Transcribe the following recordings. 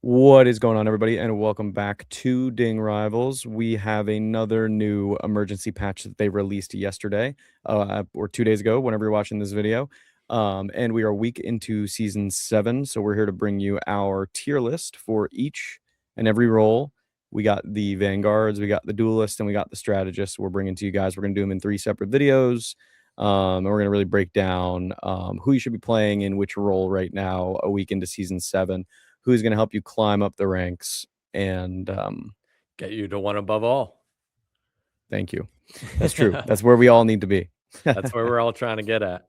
What is going on, everybody, and welcome back to Ding Rivals. We have another new emergency patch that they released yesterday, or 2 days ago, whenever you're watching this video. And we are a week into season 7, so we're here to bring you our tier list for each and every role. We got the Vanguards, we got the Duelist, and we got the Strategist. We're bringing to you guys. We're going to do them in 3 separate videos. And we're going to really break down who you should be playing in which role right now, a week into season 7, who's going to help you climb up the ranks. And Get you to one above all. thank you. That's true. That's where we all need to be. That's where we're all trying to get at.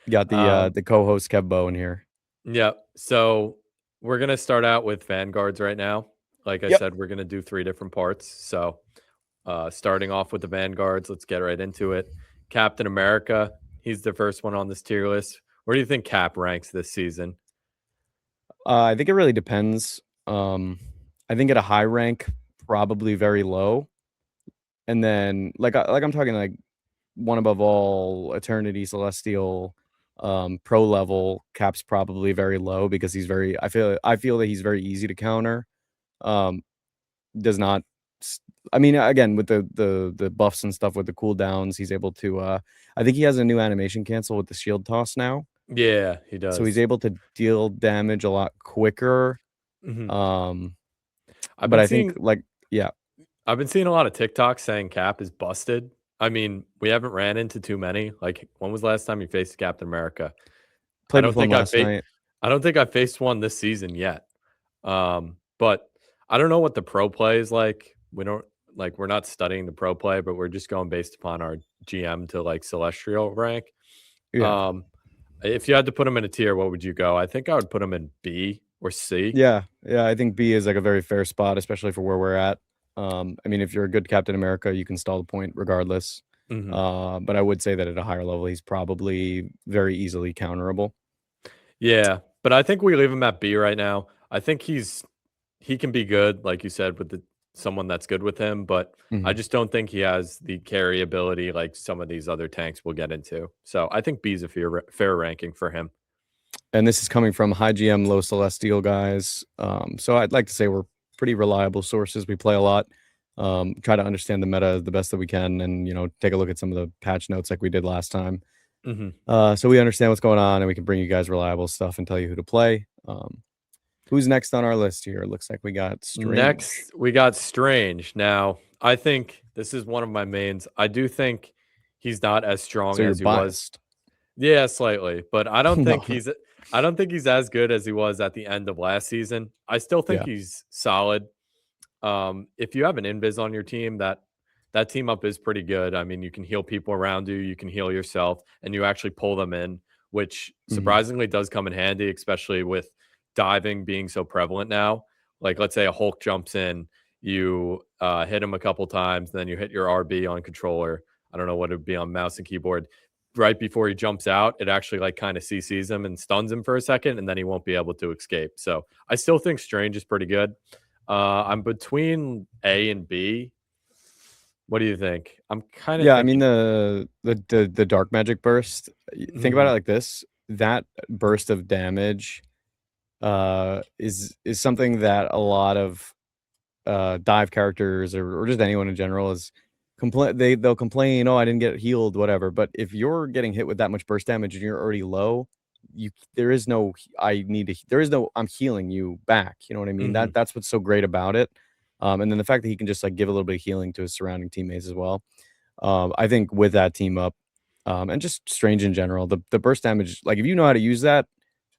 Got the co-host Kevbo in here. Yep. So we're gonna start out with Vanguards right now. Like I Yep. said, we're gonna do 3 different parts. So starting off with the Vanguards, let's get right into it. Captain America, he's the first one on this tier list. Where do you think Cap ranks this season? I think it really depends. I think at a high rank, probably very low, and then like I'm talking like one above all, Eternity, Celestial, pro level. Cap's probably very low because he's very. I feel that he's very easy to counter. Does not. I mean, again, with the buffs and stuff with the cooldowns, he's able to. I think he has a new animation cancel with the shield toss now. Yeah, he does. So he's able to deal damage a lot quicker. Mhm. But I think yeah. I've been seeing a lot of TikToks saying Cap is busted. I mean, we haven't ran into too many. Like, when was the last time you faced Captain America? Played with one last night. I don't think I faced one this season yet. But I don't know what the pro play is like. We're not studying the pro play, but we're just going based upon our GM to like celestial rank. Yeah. If you had to put him in a tier, what would you go? I think I would put him in B or C. Yeah. I think B is like a very fair spot, especially for where we're at. I mean, if you're a good Captain America, you can stall the point regardless. But I would say that at a higher level, he's probably very easily counterable. Yeah, but I think we leave him at B right now. I think he can be good, like you said, with someone that's good with him, but I just don't think he has the carry ability like some of these other tanks we'll get into. So I think B is a fair ranking for him. And this is coming from high GM, low celestial guys. So I'd like to say we're pretty reliable sources. We play a lot. Try to understand the meta the best that we can, and take a look at some of the patch notes like we did last time. So we understand what's going on, and we can bring you guys reliable stuff and tell you who to play. Who's next on our list here? It looks like we got Strange. Next, we got Strange. Now, I think this is one of my mains. I do think he's not as strong as he was. Yeah, slightly, but I don't think I don't think he's as good as he was at the end of last season. I still think he's solid. If you have an invis on your team, that team up is pretty good. I mean, you can heal people around you, you can heal yourself, and you actually pull them in, which surprisingly does come in handy, especially with diving being so prevalent now. Like, let's say a Hulk jumps in, you hit him a couple times, then you hit your RB on controller. I don't know what it would be on mouse and keyboard. Right before he jumps out, it actually like kind of CCs him and stuns him for a second, and then he won't be able to escape. So I still think Strange is pretty good. I'm between A and B. What do you think? I'm kind of I mean the dark magic burst. Think about it like this: that burst of damage is something that a lot of dive characters or just anyone in general is they'll complain, oh, I didn't get healed, whatever. But if you're getting hit with that much burst damage and you're already low, there is no I'm healing you back. You know what I mean? That's what's so great about it. And then the fact that he can just like give a little bit of healing to his surrounding teammates as well. I think with that team up, and just Strange in general, the burst damage, like if you know how to use that,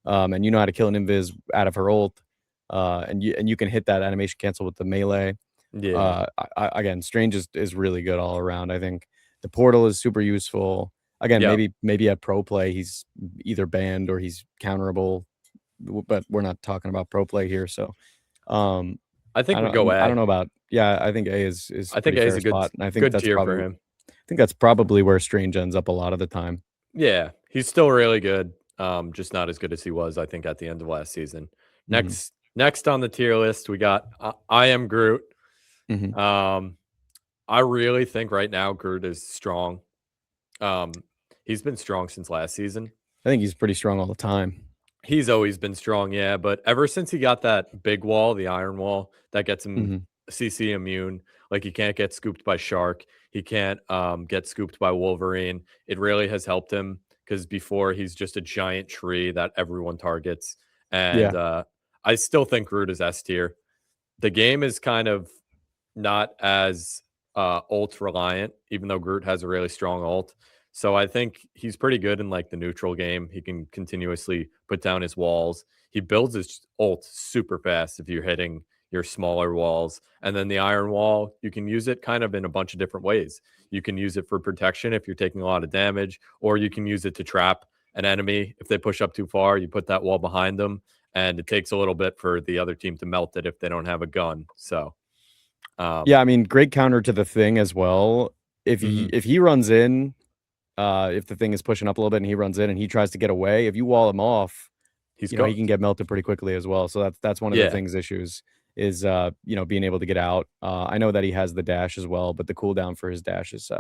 and you know how to kill an invis out of her ult, and you can hit that animation cancel with the melee. Yeah. Again, Strange is really good all around. I think the portal is super useful. Again, maybe at pro play he's either banned or he's counterable, but we're not talking about pro play here. So, I think we go A. I don't know about. Yeah, I think A is. I think A is a good spot, and I think that's tier probably, for him. I think that's probably where Strange ends up a lot of the time. Yeah, he's still really good. Just not as good as he was, I think, at the end of last season. Next on the tier list, we got I Am Groot. I really think right now Groot is strong. He's been strong since last season. I think he's pretty strong all the time. He's always been strong, yeah, but ever since he got that big wall, the iron wall, that gets him Mhm. CC immune, like, he can't get scooped by Shark, he can't, get scooped by Wolverine. It really has helped him because before he's just a giant tree that everyone targets, and, Yeah. I still think Groot is S tier. The game is kind of not as ult reliant, even though Groot has a really strong ult. So I think he's pretty good in like the neutral game. He can continuously put down his walls. He builds his ult super fast if you're hitting your smaller walls. And then the iron wall, you can use it kind of in a bunch of different ways. You can use it for protection if you're taking a lot of damage, or you can use it to trap an enemy. If they push up too far, you put that wall behind them, and it takes a little bit for the other team to melt it if they don't have a gun. So Yeah, um, I mean, great counter to the Thing as well. mhm. If he runs in, if the Thing is pushing up a little bit and he runs in and he tries to get away, if you wall him off, He's you know, he can cooked. get melted pretty quickly as well. So that's one of the Yeah. Thing's issues is, you know, being able to get out. I know that he has the dash as well, but the cooldown for his dash is,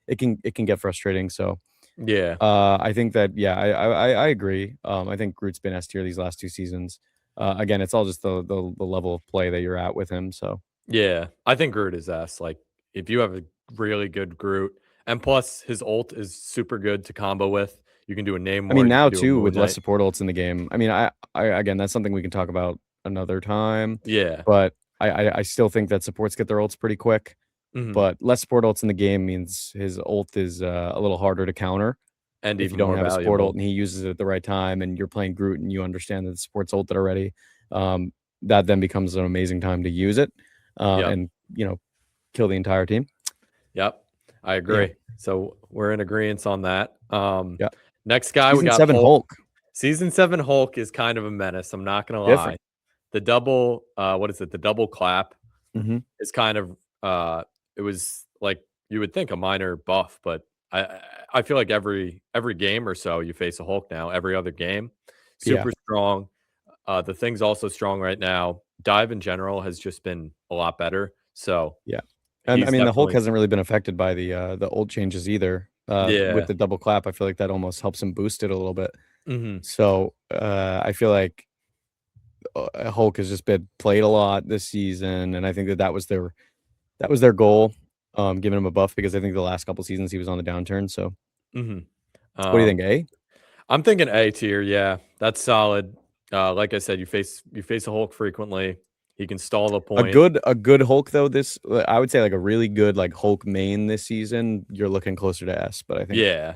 it can get frustrating. So, Yeah. I think that, yeah, I agree. I think Groot's been S tier these last 2 seasons. Again, it's all just the level of play that you're at with him. So, Yeah. I think Groot is S. Like, if you have a really good Groot, and plus his ult is super good to combo with. You can do a I mean, Namor, you now can do a too Moon with less Knight. support ults in the game. I mean, I again, that's something we can talk about another time. Yeah. But I still think that supports get their ults pretty quick. Mhm. But less support ults in the game means his ult is a little harder to counter And if you even don't more have a support ult valuable. and he uses it at the right time and you're playing Groot and you understand that the support's ulted already. Um, that then becomes an amazing time to use it Yep. and you know kill the entire team. Yep. I Yeah, agree. So we're in agreement on that. yeah. Next guy we Season got 7 Hulk. Hulk, Season 7 Hulk is kind of a menace. I'm not gonna lie. different. The double, what is it? The double clap Hmm. is kind of it was like you would think a minor buff, but I feel like every game or so you face a Hulk now, every other game. Yeah, Super strong. The thing's also strong right now. Dive in general has just been a lot better. So yeah. And I he's mean, the Hulk definitely hasn't really been affected by the old changes either. With yeah. the double clap, I feel like that almost helps him boost it a little bit. Hmm. So I feel like Hulk has just been played a lot this season, and I think that that was their goal, giving him a buff because I think the last couple seasons he was on the downturn. So Hmm. what do you Um, think? A I'm thinking A tier. Yeah, that's solid. Like I said, you face a Hulk frequently. He can stall the point. a good Hulk though. This I would say like a really good like Hulk main this season. You're looking closer to S, but I think Yeah,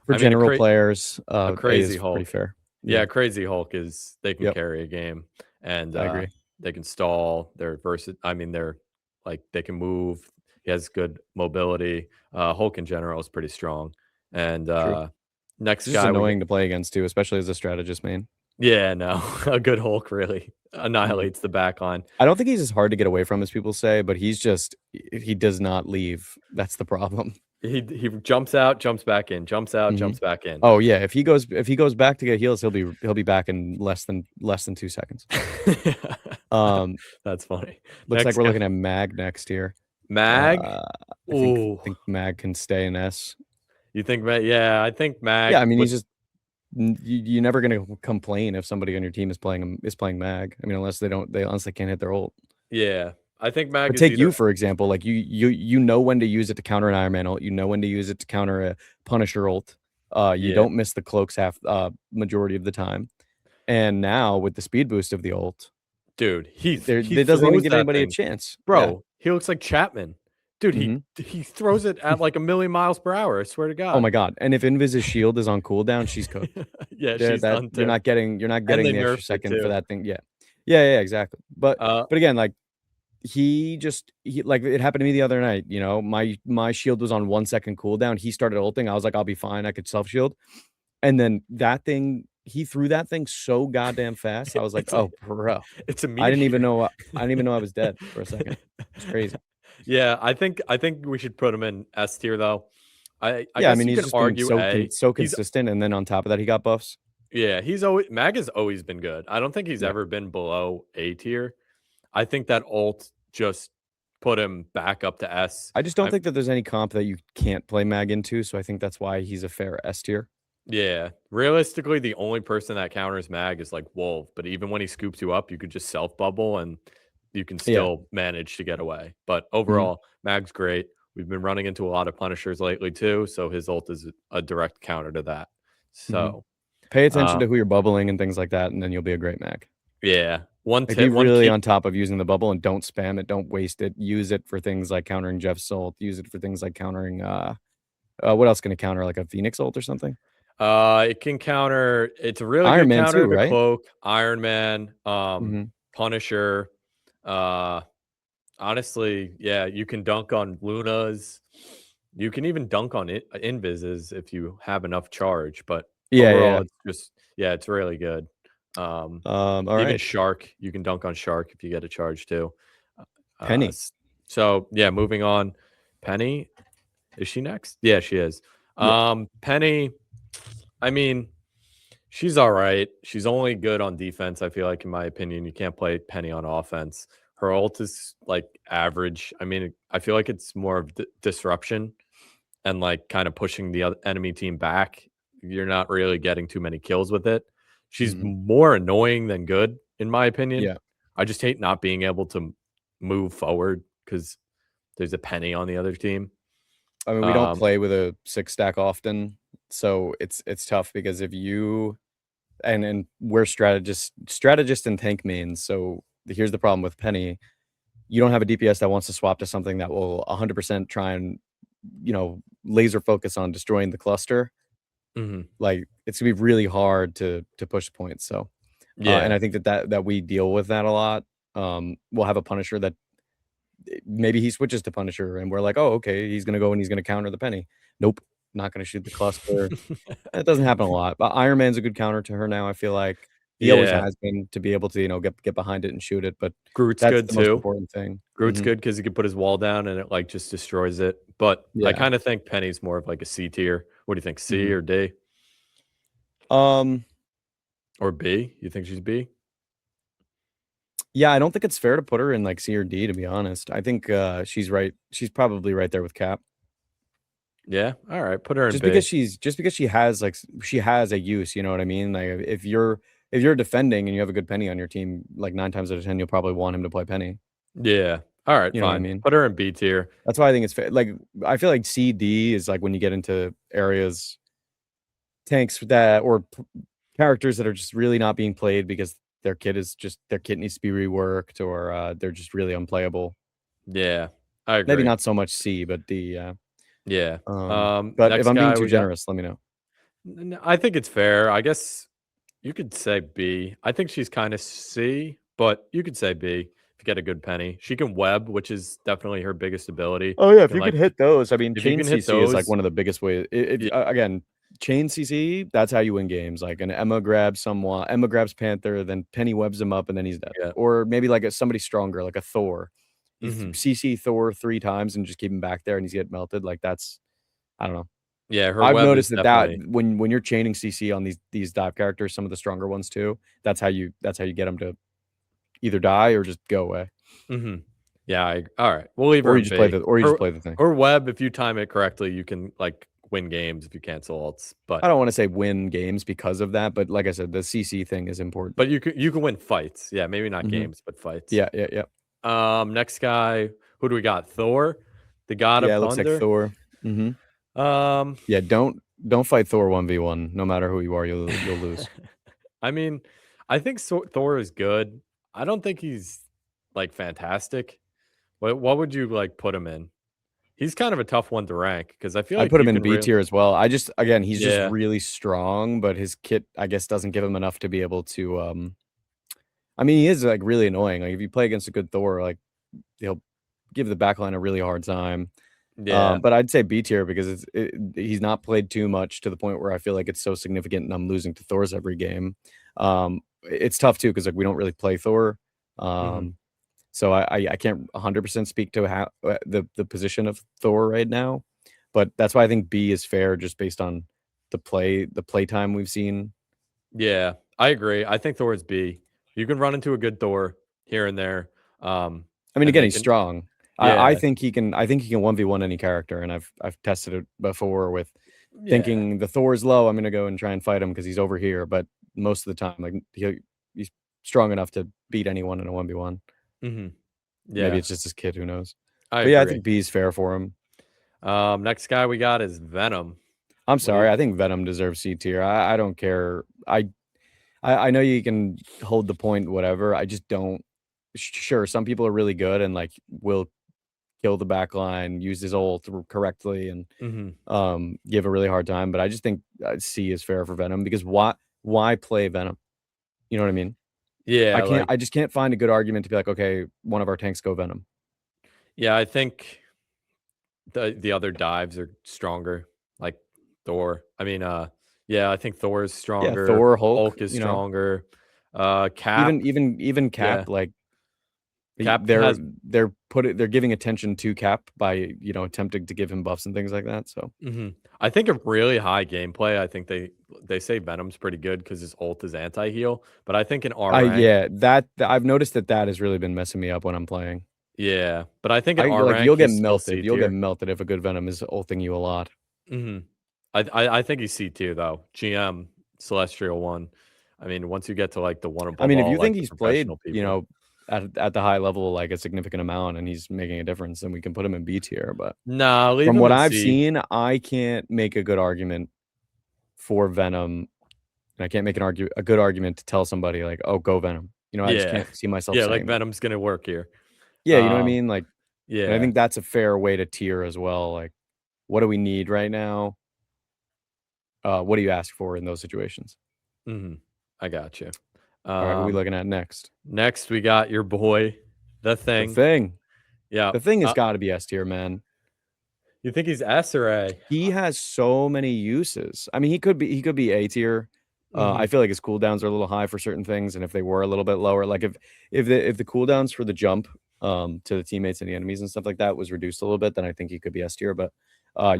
for I mean general players, a A crazy is pretty Hulk. fair. Yeah, Yeah. crazy Hulk is they can Yep. carry a game, and I agree. they can stall. They're I mean, they're like they can move. He has good mobility. Hulk in general is pretty strong. And True. next It's just guy we annoying to play against too, especially as a strategist main. yeah, no, a good Hulk really Mhm. annihilates the back line. I don't think he's as hard to get away from as people say, but he's just he does not leave. That's the problem. He jumps out, jumps back in, jumps out, Mhm. jumps back in. Oh yeah, if he goes back to get heals, he'll be back in less than 2 seconds. Um, That's funny. looks like Next we're guy, looking at Mag next year. Mag. Uh, Ooh, I think Mag can stay in S. you think Mag? Yeah, I think Yeah, I Mag mean would. he's just you're never gonna complain if somebody on your team is playing Mag. I mean unless they unless they can't hit their ult. Yeah, I think Mag But is take either you for example, like you know when to use it to counter an Iron Man ult. You know when to use it to counter a Punisher ult. You yeah, don't miss the cloaks majority of the time. And now with the speed boost of the ult, dude. He there doesn't even throws give that anybody a thing, chance. Yeah. bro. He looks like Chapman, dude. Mhm. He throws it at like a million miles per hour. I swear to Oh God. my god. And if Invis's shield is on cooldown, she's cooked. Yeah, There she's that done too, you're not and getting they the extra nerfed it second for too. that thing. Yeah. Yeah, yeah, exactly. Uh, But again, like he like it happened to me the other night, you know, my shield was on 1 second cooldown. He started ulting. I was like, I'll be fine. I could self shield. And then that thing, he threw that thing so goddamn fast. I was like, it's oh, bro. it's a meteor. I didn't even know I was dead for a second. It's crazy. Yeah, I think we should put him in S tier though. I Yeah, I guess mean, you he's can just been argue A. so He's consistent, and then on top of that, he got buffs. yeah, he's always Mag has always been good. I don't think he's Yeah. ever been below A tier. I think that ult just put him back up to S. I just don't I think that there's any comp that you can't play Mag into, so I think that's why he's a fair S tier. Yeah. Realistically, the only person that counters Mag is like Wolf, but even when he scoops you up, you could just self bubble and you can Yeah. still manage to get away. But Mhm. overall, Mag's great. We've been running into a lot of Punishers lately too, so his ult is a direct counter to that. Mhm. So, Pay attention uh, to who you're bubbling and things like that, and then you'll be a great Mac. yeah. One Like, be tip, one really key. on top of using the bubble and don't spam it, don't waste it. Use it for things like countering Jeff's ult, use it for things like countering, what else can it counter, like a Phoenix ult or something? It can counter. It's a really Iron good Man too, counter to right? Cloak, Iron Man, Mhm. Punisher. Uh, Honestly, yeah, you can dunk on Lunas. You can even dunk on it invises if you have enough charge. But Yeah, yeah, overall, yeah. it's just yeah, it's really good. Um, Even Alright. Shark, you can dunk on Shark if you get a charge too. Penny. So yeah, moving on. Penny, is she next? Yeah, she is. Yeah. Penny. I mean, she's all right. She's only good on defense, I feel like, in my opinion. You can't play Penny on offense. Her ult is like average. I mean, I feel like it's more of disruption and like kind of pushing the enemy team back. You're not really getting too many kills with it. She's Mhm. more annoying than good, in my opinion. Yeah. I just hate not being able to move forward because there's a Penny on the other team. I mean, we don't Um, play with a 6 stack often, so it's tough because if you and we're strategist and tank mains, so here's the problem with Penny. You don't have a DPS that wants to swap to something that will 100% try and, laser focus on destroying the cluster. mhm. Like, it's gonna be really hard to push points, so, and Yeah. I think that we deal with that a lot. We'll have a Punisher that maybe he switches to Punisher, and we're like, "Oh, okay, he's gonna go and he's gonna counter the Penny." Nope, not gonna shoot the cluster. It doesn't happen a lot, but Iron Man's a good counter to her now, I feel like. He always Yeah. has been to be able to, get behind it and shoot it, but Groot's that's good the most too. important thing. Groot's Mhm. good because he can put his wall down and it, like, just destroys it, but I Yeah. kinda think Penny's more of, like, a C tier. What do you think, C Mhm. or D? Um, Or B? You think she's B? yeah, I don't think it's fair to put her in, like, C or D, to be honest. I think, she's probably right there with Cap. Yeah? Alright, put her in Just because B. she has, like, she has a use, you know what I mean? Like, if you're defending and you have a good Penny on your team, like, 9 times out of 10, you'll probably want him to play Penny. Yeah. Alright, You know what I fine. mean? Put her in B tier. That's why I think it's fair. Like, I feel like C, D is, like, when you get into areas tanks that or characters that are just really not being played because their kit needs to be reworked or, they're just really unplayable. Yeah. I Maybe agree. not so much C, but D, yeah. Yeah. But if Next I'm being guy too we got generous, let me know. I think it's fair. I guess you could say B. I think she's kinda C, but you could say B if you get a good Penny. She can web, which is definitely her biggest ability. Oh, yeah, She if can, you could like hit those, I mean, if you chain can hit CC is, like, those, one of the biggest ways if yeah, again, chain CC, that's how you win games, like, an Emma grabs Panther, then Penny webs him up, and then he's dead. yeah. Or maybe, like, somebody stronger, like a Thor. You Mhm. CC Thor 3 times and just keep him back there, and he's get melted, like, that's I don't know. Yeah, her I've web is noticed that definitely when you're chaining CC on these dive characters, some of the stronger ones too, that's how you get them to either die or just go away, mhm. Yeah, alright, we'll leave her in B. or you just play the thing. Her web, if you time it correctly, you can, like, win games if you cancel ults, I don't wanna say win games because of that, but like I said, the CC thing is important. but you can win fights. Yeah, maybe not Mhm. games, but fights. Yeah, yeah, yeah. Next guy, who do we got? Thor, the god Yeah, of it looks like thunder? Thor. Mhm. Um, Yeah, don't fight Thor 1v1, no matter who you are, you'll lose. I mean, I think Thor is good. I don't think he's, like, fantastic. What would you, like, put him in? He's kind of a tough one to rank because I feel I'd like put you him in can B really tier as well. I just again, he's just yeah. really strong, but his kit, I guess, doesn't give him enough to be able to, I mean, he is, like, really annoying, like, if you play against a good Thor, like, he'll give the backline a really hard time. Yeah. But I'd say B tier because he's not played too much to the point where I feel like it's so significant and I'm losing to Thor's every game. It's tough too because like we don't really play Thor. Mhm. Um, so I can't 100% speak to how the position of Thor right now, but that's why I think B is fair just based on the play time we've seen. Yeah, I agree. I think Thor is B. You can run into a good Thor here and there, I mean, and again, they he's can strong. I yeah. think he can 1v1 any character, and I've tested it before with Yeah. thinking the Thor's low, I'm gonna go and try and fight him because he's over here. But most of the time, like he's strong enough to beat anyone in a 1v1. Hmm. Maybe Yeah, it's just his kid, who knows? I But yeah, I agree. think B's fair for him. Next guy we got is Venom. I'm What do sorry, you? I think Venom deserves C tier. I don't care. I know you can hold the point, whatever. I just don't. Sure, some people are really good and like will kill the back line, use his ult correctly, and Hmm. give a really hard time. But I just think C is fair for Venom because why play Venom? You know what I mean? Yeah, like I just can't find a good argument to be like, okay, one of our tanks go Venom. yeah, I think the other dives are stronger, like Thor. I mean, yeah, I think Thor is Yeah, stronger. Thor, Hulk, Hulk is you know, stronger. Cap, even yeah, Cap, like Cap they're has. they're giving attention to Cap by attempting to give him buffs and things like that. So Mhm. I think a really high gameplay. I think they say Venom's pretty good because his ult is anti heal, but I think in R I rank, yeah that I've noticed that has really been messing me up when I'm playing. yeah, but I think in I R like rank he's still you'll get C-tier. melted if a good Venom is ulting you a lot. Mhm. I think he's C-tier though. GM Celestial 1. I mean, once you get to, like, the one I above mean, if all, you like, think the he's played, professional people. at the high level like a significant amount and he's making a difference, then we can put him in B tier. But Nah, leave from him what in I've C. seen, I can't make a good argument for Venom, and I can't make a good argument to tell somebody like, "Oh, go Venom." I just Yeah. can't see myself Yeah, like, saying that. Venom's gonna work here. Yeah, you know what I Um, mean? Like, and I yeah. think that's a fair way to tier as well. Like, what do we need right now? What do you ask for in those situations? Mhm. I gotcha. All right, who we Um, looking at next? Next, we got your boy, The The Thing. Thing. Yeah. The Thing has got to be S tier, man. You think he's S or A? He has so many uses. I mean, he could be A tier. I Mhm. feel like his cooldowns are a little high for certain things, and if they were a little bit lower, like if the cooldowns for the jump to the teammates and the enemies and stuff like that was reduced a little bit, then I think he could be S tier. But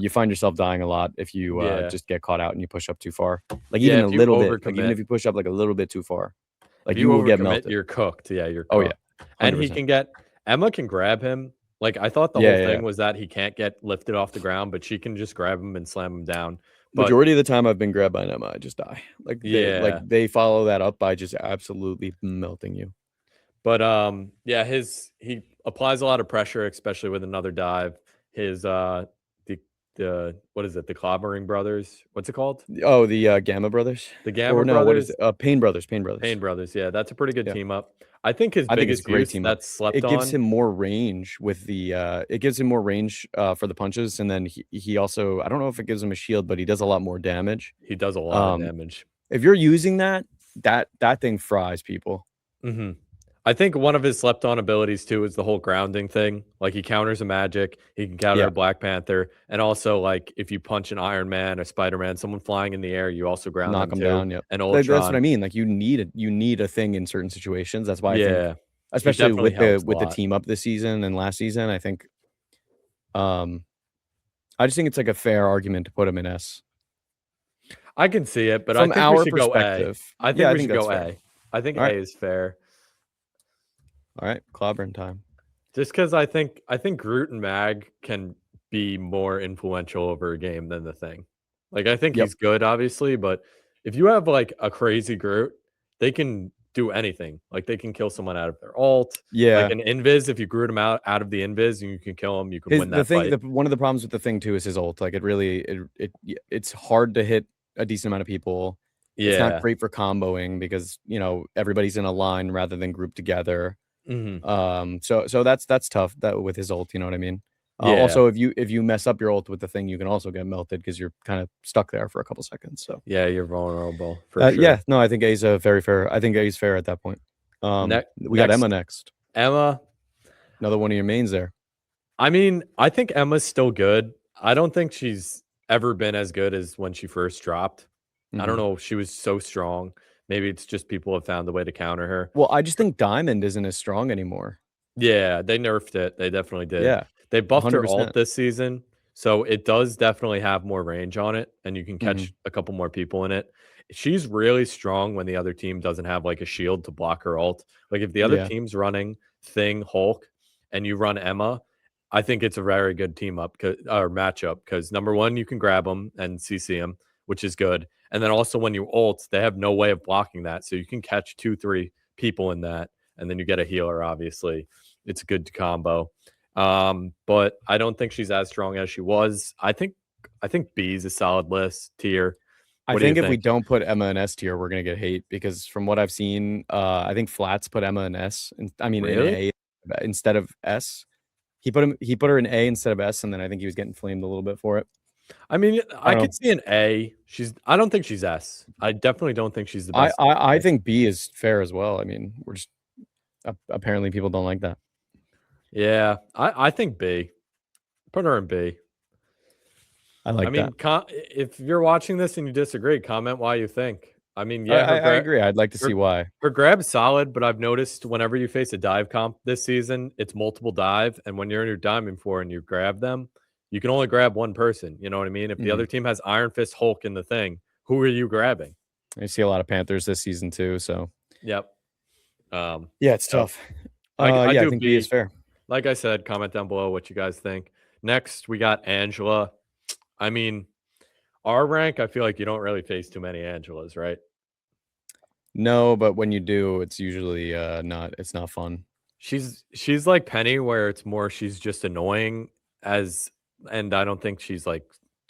you find yourself dying a lot if you Yeah. just get caught out and you push up too far. Like Yeah, even a if you little bit, like even overcommit if you push up like a little bit too far, if like you you will get overcommit, melted. you're cooked. Yeah, you're Oh yeah, cooked. And he 100%. can get Emma can grab him. Like, I thought the Yeah, whole yeah, yeah. thing was that he can't get lifted off the ground, but she can just grab him and slam him down. But Majority of the time I've been grabbed by an Emma, I just die. yeah. They follow that up by just absolutely melting you. But, yeah, he applies a lot of pressure, especially with another dive. His, the what is it? The Clobbering Brothers? What's it called? Oh, the, Gamma Brothers? The Or Gamma no, what is Brothers? it? Pain Brothers, Pain Brothers. Pain Brothers, yeah, that's a pretty good Yeah. team up. I think his I think it's a biggest great use team up. that's slept It gives on. him more range with the, it gives him more range, for the punches, and then he also I don't know if it gives him a shield, but he does a lot more damage. He does a lot of Um, damage. if you're using that, that thing fries people. Mhm. I think one of his slept on abilities too is the whole grounding thing. Like, he counters a magic, he can counter Yeah, a Black Panther, and also, like, if you punch an Iron Man or Spider-Man, someone flying in the air, you also ground knock them him too. down, yep. And That's what Ultron. I mean, like, you need a thing in certain situations. That's why I think Yeah. He especially definitely helps a with the lot. team up this season and last season, I think, um I just think it's like a fair argument to put him in S. I can see it, but I From think we our should go A. perspective, I yeah, think I we think should that's go fair. A. I think A Alright, is fair. alright, clobbering time. Just because I think Groot and Mag can be more influential over a game than the Thing. Like, I think Yep. he's good, obviously, but if you have, like, a crazy Groot, they can do anything. Like, they can kill someone out of their ult, like Yeah. an invis, if you Groot him out of the invis and you can kill him, you can His win that fight. the one of the problems with the thing too is his ult, like, it's hard to hit a decent amount of people. It's not Yeah. great for comboing because, everybody's in a line rather than grouped together. Mhm. So that's tough that with his ult, you know what I mean? Yeah. Also, if you mess up your ult with the thing, you can also get melted because 'cause you're kinda stuck there for a couple seconds, so Yeah, you're vulnerable for sure. yeah, no, I think A's a very fair I think A's fair at that point. We got Emma Next, next. Emma. Another one of your mains there. I mean, I think Emma's still good. I don't think she's ever been as good as when she first dropped. I don't Mhm. know, she was so strong. Maybe it's just people have found a way to counter her. Well, I just think Diamond isn't as strong anymore. Yeah, they nerfed it. They definitely did. Yeah, They buffed her ult 100%. this season, so it does definitely have more range on it, and you can Mhm. catch a couple more people in it. She's really strong when the other team doesn't have like a shield to block her ult. Like, if the other Yeah. team's running Thing, Hulk, and you run Emma, I think it's a very good team up or matchup because number one, you can grab them and CC them, which is good. And then also when you ult, they have no way of blocking that. So you can catch 2, 3 people in that. And then you get a healer, obviously. It's a good combo. But I don't think she's as strong as she was. I think B is a solid list tier. I What do you think if we think? don't put Emma in S tier, we're gonna get hate because from what I've seen, I think Flats put Emma in S. I mean in Really? A instead of S. He put her in A instead of S, and then I think he was getting flamed a little bit for it. I mean, I I don't could know. see an A. I don't think she's S. I definitely don't think she's the best. I think B is fair as well. I mean, we're just apparently people don't like that. Yeah, I think B. Put her in B. I I like mean, that. if you're watching this and you disagree, comment why you think. I mean, yeah, I agree. I'd like to see her why. her grab's solid, but I've noticed whenever you face a dive comp this season, it's multiple dive, and when you're in your diamond four and you grab them, you can only grab one person. You know what I mean? If the Mhm. other team has Iron Fist, Hulk in the thing, who are you grabbing? I see a lot of Panthers this season too, so Yep. yeah, it's So tough. I Yeah, I do think B is B. fair. Like I said, comment down below what you guys think. Next, we got Angela. I mean, our rank, I feel like you don't really face too many Angelas, right? No, but when you do, it's usually it's not fun. She's like Penny, where it's more she's just annoying as, and I don't think she's like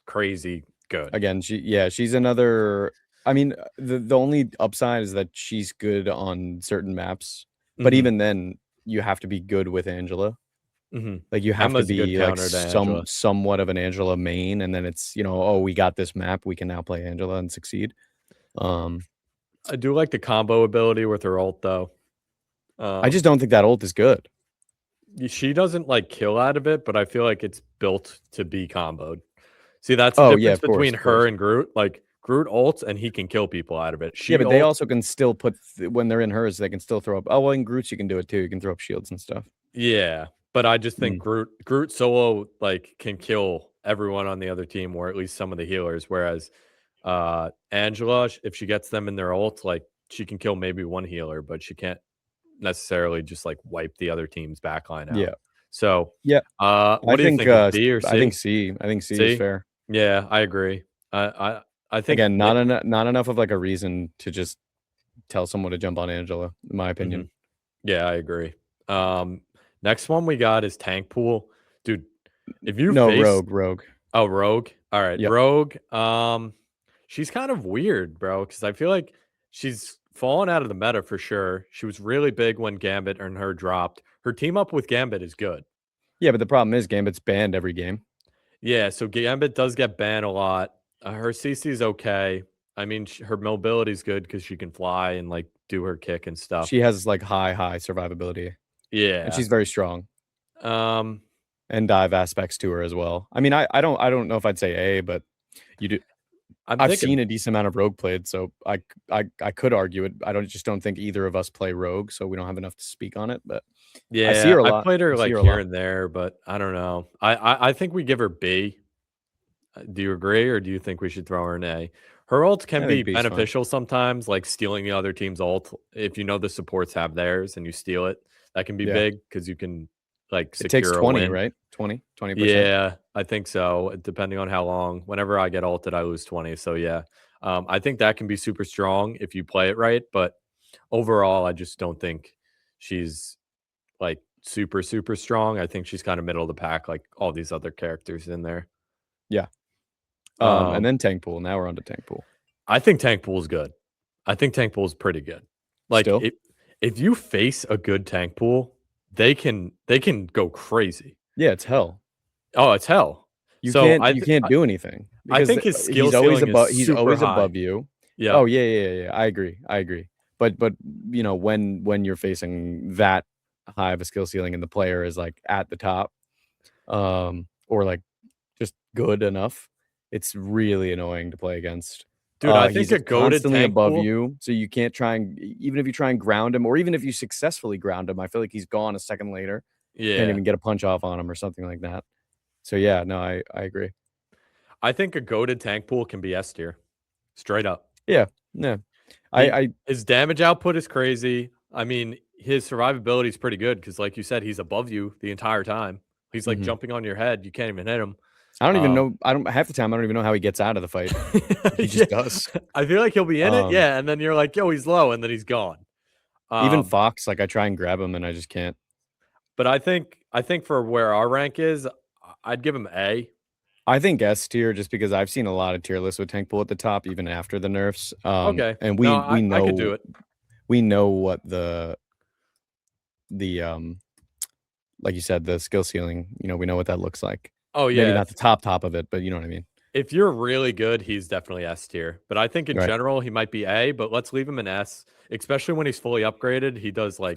crazy good. Again, she's another. I mean, the only upside is that she's good on certain maps, but Hmm. even then, you have to be good with Angela. Hmm. Like you have to Emma's a good be like counter to Angela. somewhat of an Angela main, and then it's oh, we got this map, we can now play Angela and succeed. Um, I do like the combo ability with her ult though. I just don't think that ult is good. She doesn't like kill out of it, but I feel like it's built to be comboed. See, that's the Oh yeah, difference of course, between of her course. and Groot. Like Groot ults and he can kill people out of it. Yeah, She but they ults, also can still put when they're in hers, they can still throw up. Oh well, in Groot's you can do it too. You can throw up shields and stuff. yeah. But I just think Mm, Groot solo like can kill everyone on the other team, or at least some of the healers. Whereas Angela, if she gets them in their ult, like she can kill maybe one healer, but she can't necessarily just like wipe the other team's backline out. yeah, So yeah. what do you think of B or I think C? C. I think C is C? fair. Yeah, I agree. I think Again, not enough of like a reason to just tell someone to jump on Angela, in my opinion. Mhm. Yeah, I agree. Next one we got is Tankpool. Dude, if you No, face Rogue. oh, Rogue. All right, Yep. Rogue. She's kind of weird, bro, because I feel like she's fallen out of the meta for sure. She was really big when Gambit and her dropped. Her team up with Gambit is good. Yeah, but the problem is Gambit's banned every game. Yeah, so Gambit does get banned a lot. Her CC is okay. I mean, her mobility is good because she can fly and like do her kick and stuff. She has like high survivability, and Yeah. she's very strong Um, and dive aspects to her as well. I mean, I don't know if I'd say A, but you do. I'm I've seen thinking, a decent amount of Rogue played, so I could argue it. I don't think either of us play Rogue, so we don't have enough to speak on it. But I see yeah, her a I lot. played I her see like her a here lot. and there, but I don't know. I think we give her B. Do you agree, or do you think we should throw her an A? Her ult can I be think B is fine. beneficial sometimes, like stealing the other team's ult. If you know the supports have theirs and you steal it, that can be Yeah, big because you can like it takes secure a 20, win. right? 20%. Yeah, I think so. Depending on how long. Whenever I get ulted, I lose 20. So yeah, I think that can be super strong if you play it right. But overall, I just don't think she's like super strong. I think she's kind of middle of the pack, like all these other characters in there. Yeah. And Um, then Tankpool. Now we're on to Tankpool. I think Tankpool is good. I think Tankpool is pretty good. Like Still, if you face a good Tankpool, they can go crazy. yeah, it's hell. Oh, it's hell. So You can't do anything I because think his skill ceiling is he's super always high. above you. Yeah. Oh yeah. I agree. But when you're facing that high of a skill ceiling and the player is like at the top, or like just good enough, it's really annoying to play against. Dude, I think He's a goated constantly tank above pool. you, so you can't try and even if you try and ground him, or even if you successfully ground him, I feel like he's gone a second later. Can't Yeah. even get a punch off on him or something like that. So yeah, no, I agree. I think a goated tank pool can be S tier. Straight up. Yeah, yeah. He I his damage output is crazy. I mean, his survivability is pretty good because, like you said, he's above you the entire time. He's like jumping on your head. You can't even hit him. I don't even know. Half the time I don't even know how he gets out of the fight. He just does. I feel like he'll be in it, yeah, and then you're like, yo, he's low, and then he's gone. Even Fox, like I try and grab him and I just can't. But I think for where our rank is, I'd give him A. I think S tier, just because I've seen a lot of tier lists with Tankpool at the top, even after the nerfs. Okay, and we know I could do it. We know what the like you said, the skill ceiling. You know, we know what that looks like. Oh yeah, maybe not the top of it, but you know what I mean. If you're really good, he's definitely S tier. But I think in general he might be A. But let's leave him an S, especially when he's fully upgraded. He does a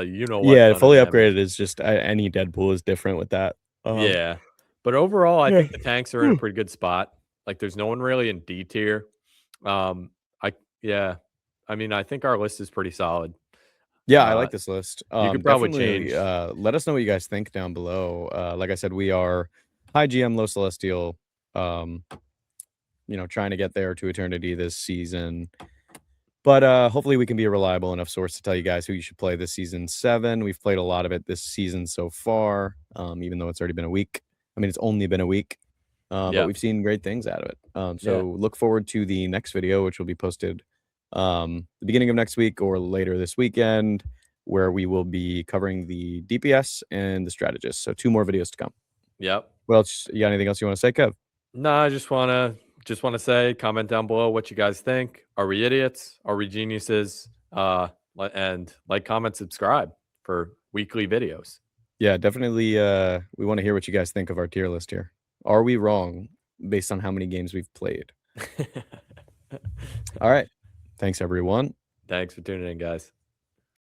you know what? Yeah, fully upgraded is just any Deadpool is different with that. Yeah, but overall, I think the tanks are in a pretty good spot. Like, there's no one really in D tier. I mean, I think our list is pretty solid. Yeah, I like this list. You could probably change. Let us know what you guys think down below. Like I said, we are high GM, low celestial. You know, trying to get there to eternity this season. But hopefully we can be a reliable enough source to tell you guys who you should play this season 7. We've played a lot of it this season so far, even though it's already been a week. I mean, it's only been a week, but we've seen great things out of it. So look forward to the next video, which will be posted the beginning of next week or later this weekend, where we will be covering the DPS and the strategist. So 2 more videos to come. Yep. Well, you got anything else you want to say, Kev? No, I just want to say, comment down below what you guys think. Are we idiots? Are we geniuses? And like, comment, subscribe for weekly videos. Yeah, definitely. We want to hear what you guys think of our tier list here. Are we wrong based on how many games we've played? All right. Thanks, everyone. Thanks for tuning in, guys.